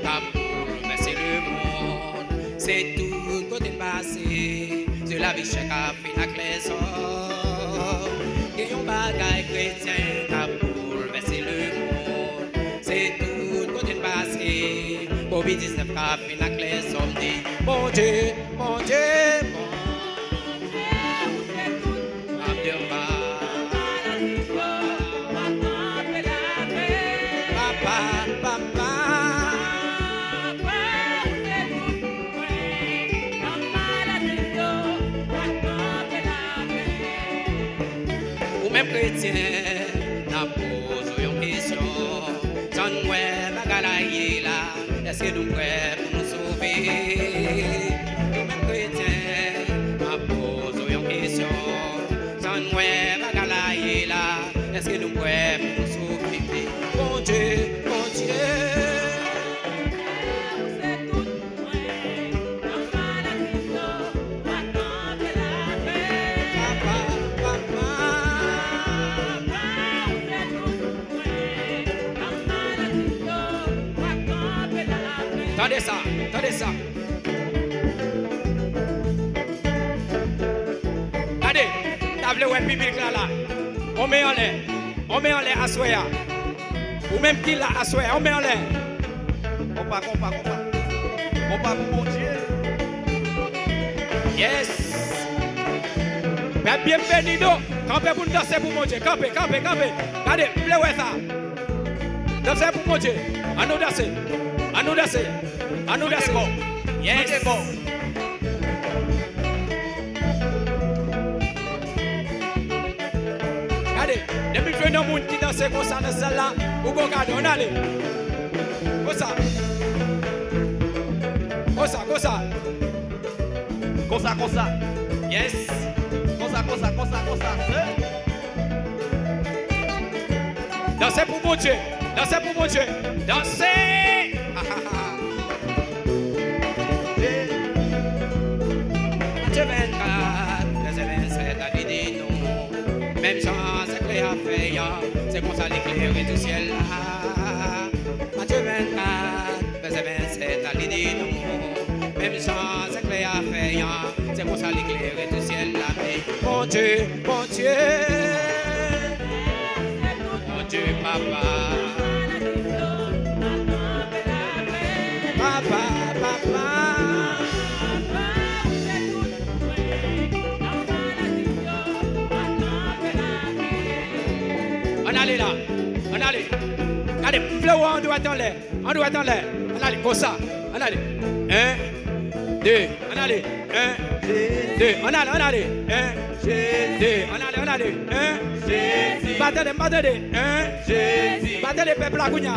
t'as bouleversé le monde. C'est tout côté passé, c'est la vie chère qu'a fait la clé. Et un bagage chrétien, t'as bouleversé le monde. C'est tout côté passé, Covid-19 qu'a fait la clé. Mon Dieu, mon Dieu, mon Dieu. Même chrétien, n'a posé une question. Sans nous, bagalaye là, est-ce que nous prêts pour nous sauver? Nous même chrétiens, n'a posé une question. Sans nous, bagalaye là, est-ce que nous prêts pour nous sauver? Mon Dieu, mon Dieu. Attendez ça, attendez ça. Regardez, table web public là. On met en l'air à soya. Ou même qu'il là à soya, on met en l'air. Compas pour mon Dieu. Yes. Bienvenido. Campez pour nous danser pour mon Dieu. Campez. Regardez, play ouais ça. Danser pour mon Dieu. À nous danser. Yes. Regardez, depuis que nous qui dansent comme ça dans celle là, vous regardez, on allait. Comme ça. Yes. Comme ça. Dansez pour mon Dieu. Dansez. Matthieu 24, verset 27 a dit non. Même chance que a fait, c'est comme ça l'éclairé du ciel là. Matthieu 24, verset 27 a dit non. Même chance que a fait, c'est comme ça l'éclairé du ciel là. Mon Dieu, papa. On allait là. Allez, flow, on doit attendre l'air. On allait, comme ça. On allait. 1, 2, on allait. 1, 2, on allait. 1, 2, on allait. 1, Jésus. Battez. 1, Jésus. Battez les peuples là, Gounia.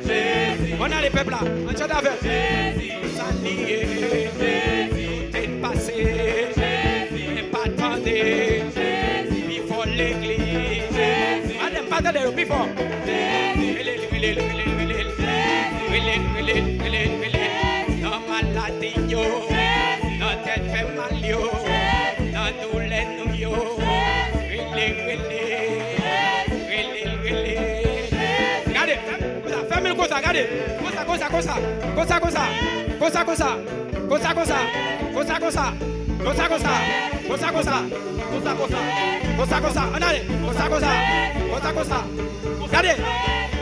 Jésus. On a les peuples là. On chante avec. Jésus. S'allier. Jésus. T'es passé. Jésus. Mais pas attendez. Jésus. Il faut l'église. Jésus. Battez le plus fort. Jésus. Non maladie yo. Non tête fait mal yo. Non douleur nous yo. Fermez le cosa, regardez. On allez. Regardez.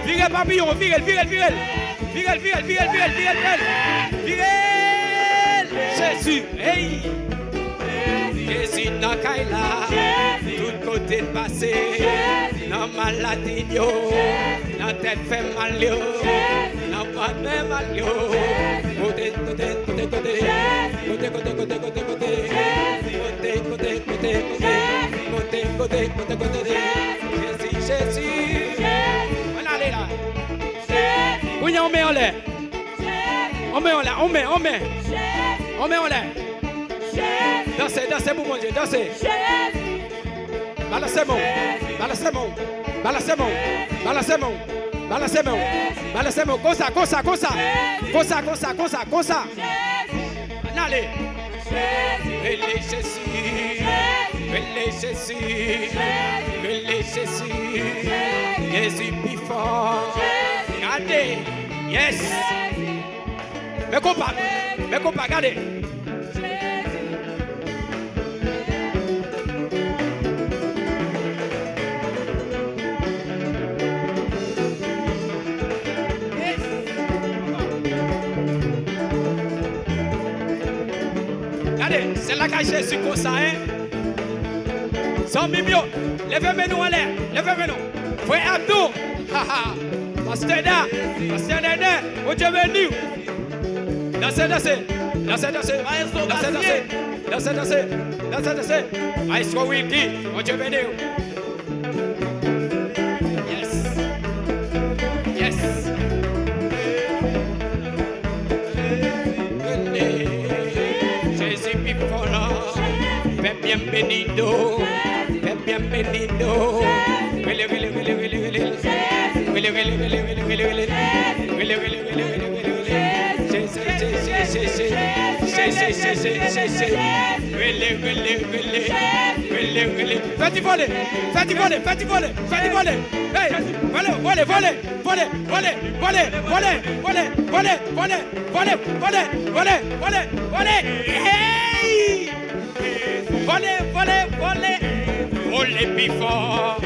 Virel papillon, virel. Jésus, hey. Jésus n'a qu'à là, tout côté de passé, non maladie yo, non tête fait mal yo, non pas fait mal yo, côté, Jésus, on allait là, oui on met en l'air, dansez pour mon Dieu, dansez. Balancez-moi. Comme ça. Allez. Jésus plus fort. Regardez. Yes. Mais compas, regardez. Regardez, c'est là que Jésus comme ça, hein. Sans mimio, levez-moi nous en l'air, levez-moi nous. Frère Abdou, haha, pasteur Da, oh Dieu béni. Dansez. Maestro Wilkie, oh Dieu béni. Yes. Jésus Pipola, bienvenido. Faites voler. Hey, voler. Hey! Voler before.